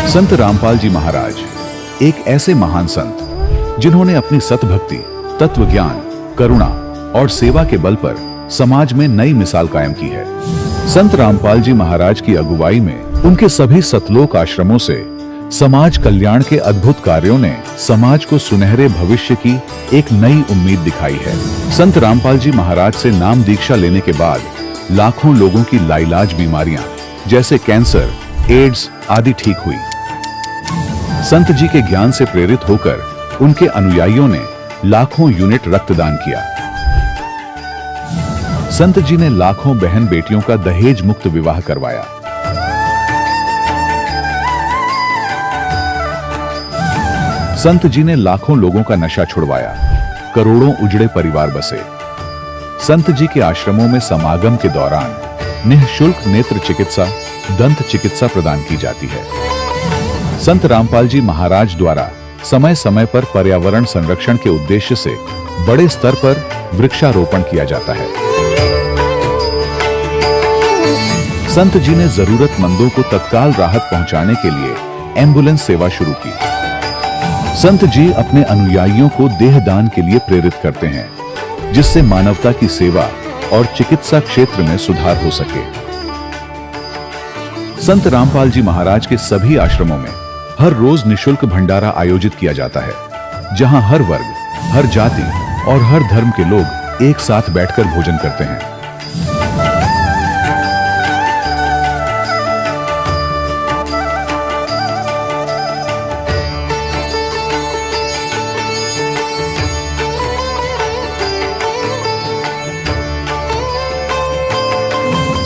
संत रामपाल जी महाराज एक ऐसे महान संत जिन्होंने अपनी सतभक्ति, तत्व ज्ञान, करुणा और सेवा के बल पर समाज में नई मिसाल कायम की है। संत रामपाल जी महाराज की अगुवाई में उनके सभी सतलोक आश्रमों से समाज कल्याण के अद्भुत कार्यों ने समाज को सुनहरे भविष्य की एक नई उम्मीद दिखाई है। संत रामपाल जी महाराज से नाम दीक्षा लेने के बाद लाखों लोगों की लाइलाज बीमारियां जैसे कैंसर, एड्स आदि ठीक हुई। संत जी के ज्ञान से प्रेरित होकर उनके अनुयायियों ने लाखों यूनिट रक्तदान किया। संत जी ने लाखों बहन बेटियों का दहेज मुक्त विवाह करवाया। संत जी ने लाखों लोगों का नशा छुड़वाया, करोड़ों उजड़े परिवार बसे। संत जी के आश्रमों में समागम के दौरान निःशुल्क नेत्र चिकित्सा, दंत चिकित्सा प्रदान की जाती है। संत रामपाल जी महाराज द्वारा समय समय पर पर्यावरण संरक्षण के उद्देश्य से बड़े स्तर पर वृक्षारोपण किया जाता है। संत जी ने जरूरतमंदों को तत्काल राहत पहुंचाने के लिए एम्बुलेंस सेवा शुरू की। संत जी अपने अनुयायियों को देहदान के लिए प्रेरित करते हैं, जिससे मानवता की सेवा और चिकित्सा क्षेत्र में सुधार हो सके। संत रामपाल जी महाराज के सभी आश्रमों में हर रोज निःशुल्क भंडारा आयोजित किया जाता है, जहां हर वर्ग, हर जाति और हर धर्म के लोग एक साथ बैठकर भोजन करते हैं।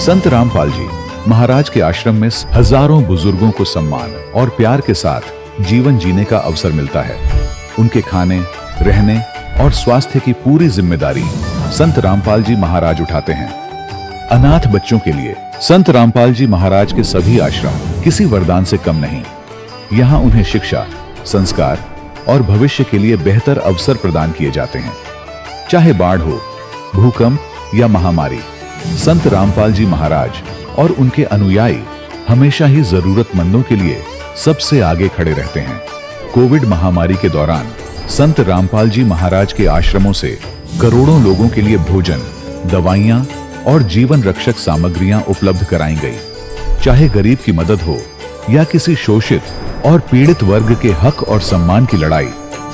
संत रामपाल जी महाराज के आश्रम में हजारों बुजुर्गों को सम्मान और प्यार के साथ जीवन जीने का अवसर मिलता है। उनके खाने, रहने और स्वास्थ्य की पूरी जिम्मेदारी संत रामपाल जी महाराज उठाते हैं। अनाथ बच्चों के लिए संत रामपाल जी महाराज के सभी आश्रम किसी वरदान से कम नहीं। यहाँ उन्हें शिक्षा, संस्कार और भविष्य के लिए बेहतर अवसर प्रदान किए जाते हैं। चाहे बाढ़ हो, भूकंप या महामारी, संत रामपाल जी महाराज और उनके अनुयायी हमेशा ही जरूरतमंदों के लिए सबसे आगे खड़े रहते हैं। कोविड महामारी के दौरान संत रामपाल जी महाराज के आश्रमों से करोड़ों लोगों के लिए भोजन, दवाइयां और जीवन रक्षक सामग्रियां उपलब्ध कराई गई। चाहे गरीब की मदद हो या किसी शोषित और पीड़ित वर्ग के हक और सम्मान की लड़ाई,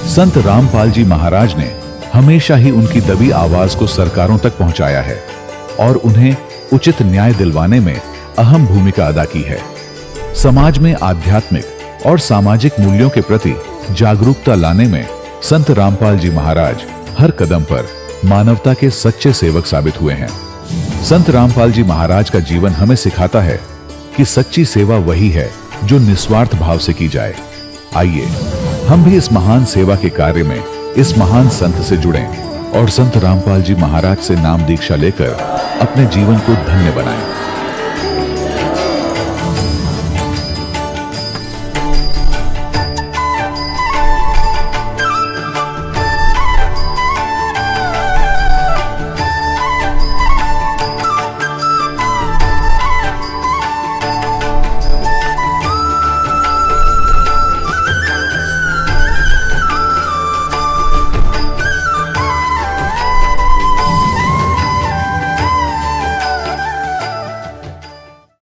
संत रामपाल जी महाराज ने हमेशा ही उनकी दबी आवाज को सरकारों तक पहुंचाया है और उन्हें उचित न्याय दिलवाने में अहम भूमिका अदा की है। समाज में आध्यात्मिक और सामाजिक मूल्यों के प्रति जागरूकता लाने में संत रामपाल जी महाराज हर कदम पर मानवता के सच्चे सेवक साबित हुए हैं। संत रामपाल जी महाराज का जीवन हमें सिखाता है कि सच्ची सेवा वही है जो निस्वार्थ भाव से की जाए। आइए हम भी इस महान सेवा के कार्य में इस महान संत से जुड़ें और संत रामपाल जी महाराज से नाम दीक्षा लेकर अपने जीवन को धन्य बनाएं।